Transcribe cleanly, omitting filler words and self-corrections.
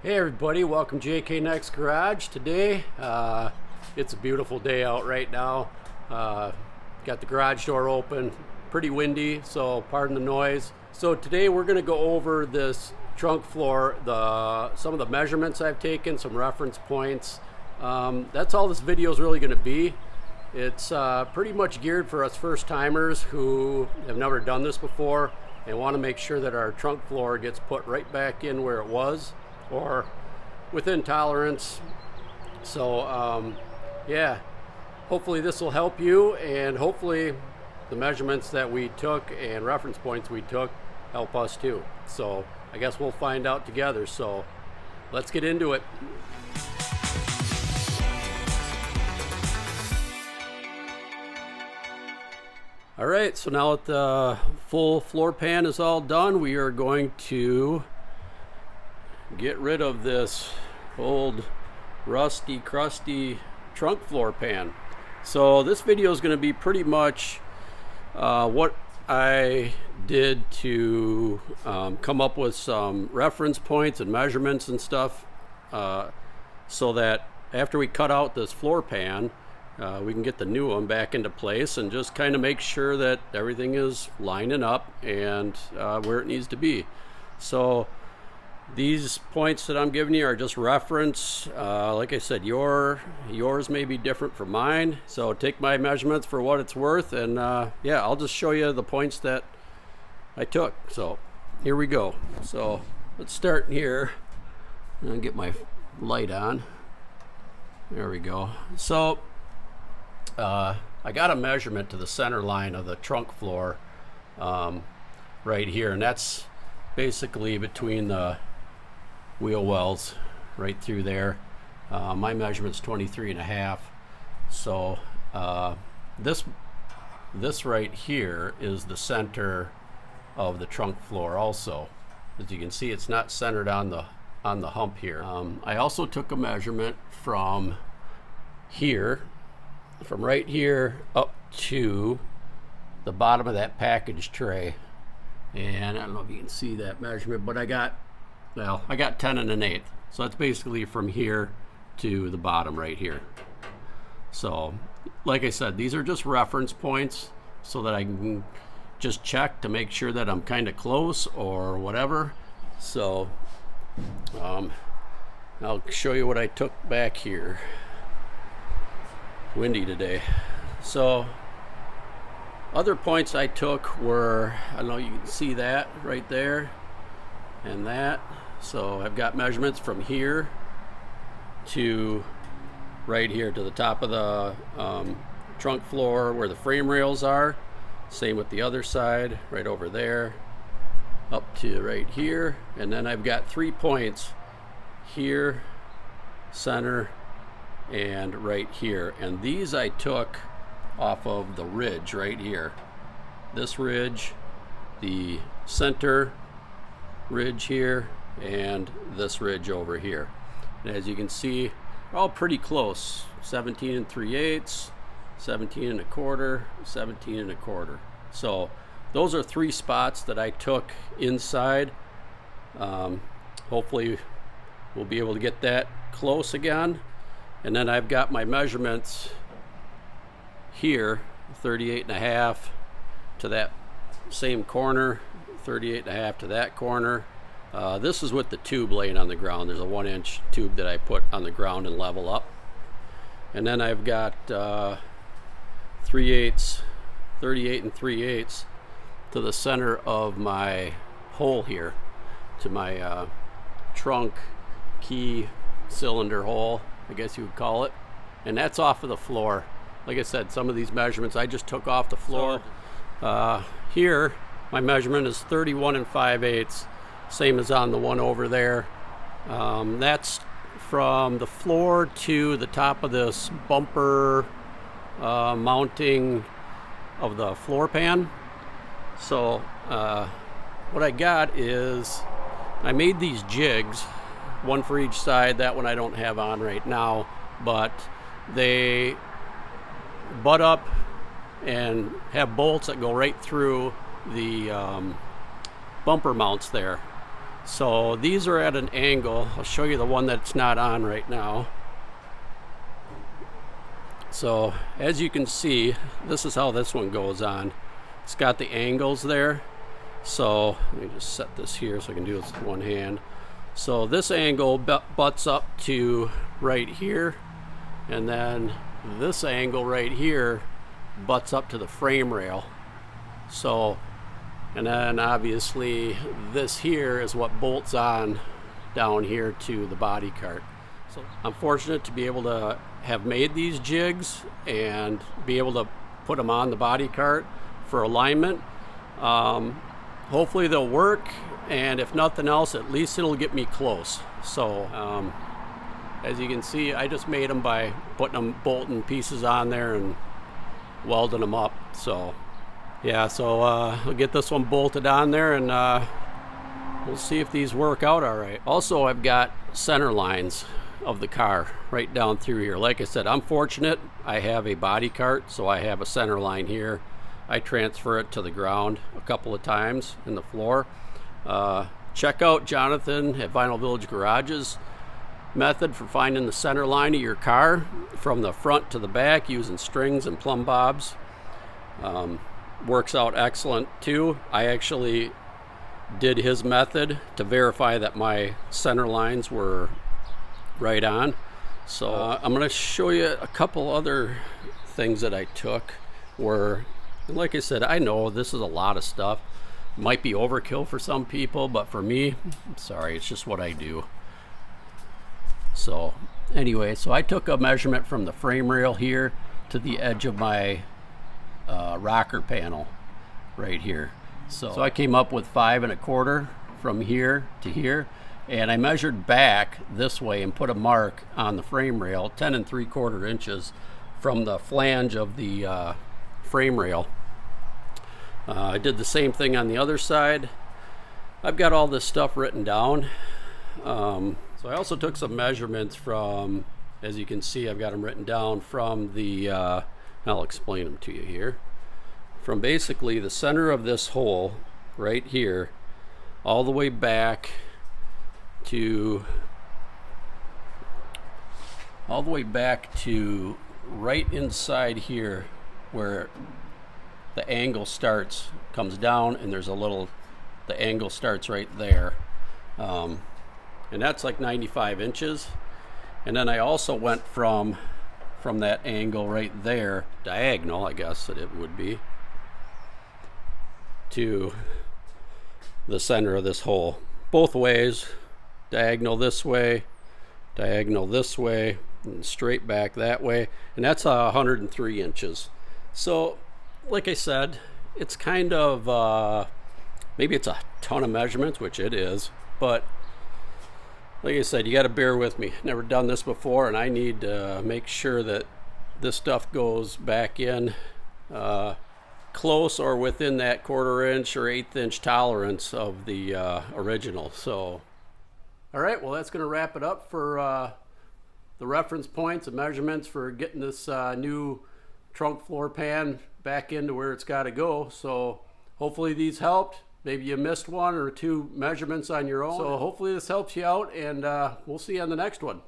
Hey everybody, welcome to JK Next Garage. Today, it's a beautiful day out right now. Got the garage door open, pretty windy, so pardon the noise. So today we're going to go over this trunk floor, some of the measurements I've taken, some reference points. That's all this video is really going to be. It's pretty much geared for us first timers who have never done this before and want to make sure that our trunk floor gets put right back in where it was, or within tolerance. So yeah, hopefully this will help you, and hopefully the measurements that we took and reference points we took help us too. So I guess we'll find out together. So let's get into it. All right, so now that the full floor pan is all done, we are going to get rid of this old rusty, crusty trunk floor pan. So this video is going to be pretty much what I did to come up with some reference points and measurements and stuff, so that after we cut out this floor pan, we can get the new one back into place and just kind of make sure that everything is lining up and where it needs to be. So these points that I'm giving you are just reference. Like I said, yours may be different from mine, so take my measurements for what it's worth, and yeah, I'll just show you the points that I took. So here we go. So let's start here and get my light on. There we go. So I got a measurement to the center line of the trunk floor right here, and that's basically between the wheel wells right through there. My measurement's 23.5. So this right here is the center of the trunk floor also. As you can see, it's not centered on the hump here. I also took a measurement from here, from right here up to the bottom of that package tray, and I don't know if you can see that measurement, but I got 10 1/8. So that's basically from here to the bottom right here. So like I said, these are just reference points so that I can just check to make sure that I'm kind of close or whatever. So I'll show you what I took back here. Windy today. So other points I took were, I don't know, you can see that right there and that. So I've got measurements from here to right here to the top of the trunk floor where the frame rails are. Same with the other side, right over there up to right here. And then I've got 3 points here, center, and right here, and these I took off of the ridge right here. This ridge, the center ridge here, and this ridge over here. And as you can see, they're all pretty close. 17 3/8, 17 1/4, 17 1/4. So those are 3 spots that I took inside. Hopefully we'll be able to get that close again. And then I've got my measurements here, 38.5 to that same corner, 38.5 to that corner. This is with the tube laying on the ground. There's a 1-inch tube that I put on the ground and level up. And then I've got 38 3/8 to the center of my hole here, to my trunk key cylinder hole, I guess you would call it. And that's off of the floor. Like I said, some of these measurements I just took off the floor. Here my measurement is 31 5/8, same as on the one over there. That's from the floor to the top of this bumper mounting of the floor pan. So what I got is, I made these jigs, one for each side. That one I don't have on right now, but they butt up and have bolts that go right through the bumper mounts there. So these are at an angle. I'll show you the one that's not on right now. So as you can see, this is how this one goes on. It's got the angles there. So let me just set this here so I can do this with one hand. So this angle butts up to right here, and then this angle right here butts up to the frame rail. So, and then obviously this here is what bolts on down here to the body cart. So I'm fortunate to be able to have made these jigs and be able to put them on the body cart for alignment. Hopefully they'll work, and if nothing else, at least it'll get me close. So as you can see, I just made them by putting them bolting pieces on there and welding them up. So yeah, so we'll get this one bolted on there, and we'll see if these work out all right. Also, I've got center lines of the car right down through here. Like I said, I'm fortunate. I have a body cart, so I have a center line here. I transfer it to the ground a couple of times in the floor. Check out Jonathan at Vinyl Village Garage's method for finding the center line of your car from the front to the back using strings and plumb bobs. Works out excellent too. I actually did his method to verify that my center lines were right on. So I'm going to show you a couple other things that I took where, like I said, I know this is a lot of stuff. Might be overkill for some people, but for me, I'm sorry, it's just what I do. So anyway, so I took a measurement from the frame rail here to the edge of my rocker panel right here. So I came up with 5 1/4 from here to here, and I measured back this way and put a mark on the frame rail, 10 3/4 inches from the flange of the frame rail. I did the same thing on the other side. I've got all this stuff written down. So I also took some measurements from, as you can see, I've got them written down from the, I'll explain them to you here. From basically the center of this hole right here, all the way back to right inside here where the angle starts, comes down, and there's a little, the angle starts right there. And that's like 95 inches. And then I also went from that angle right there, diagonal, I guess that it would be, to the center of this hole. Both ways, diagonal this way, and straight back that way. And that's 103 inches. So, like I said, it's kind of, maybe it's a ton of measurements, which it is, but like I said, you got to bear with me. Never done this before, and I need to make sure that this stuff goes back in close or within that 1/4 inch or 1/8 inch tolerance of the original. So, all right, well, that's going to wrap it up for the reference points and measurements for getting this new trunk floor pan back into where it's got to go. So hopefully these helped. Maybe you missed 1 or 2 measurements on your own. So hopefully this helps you out, and we'll see you on the next one.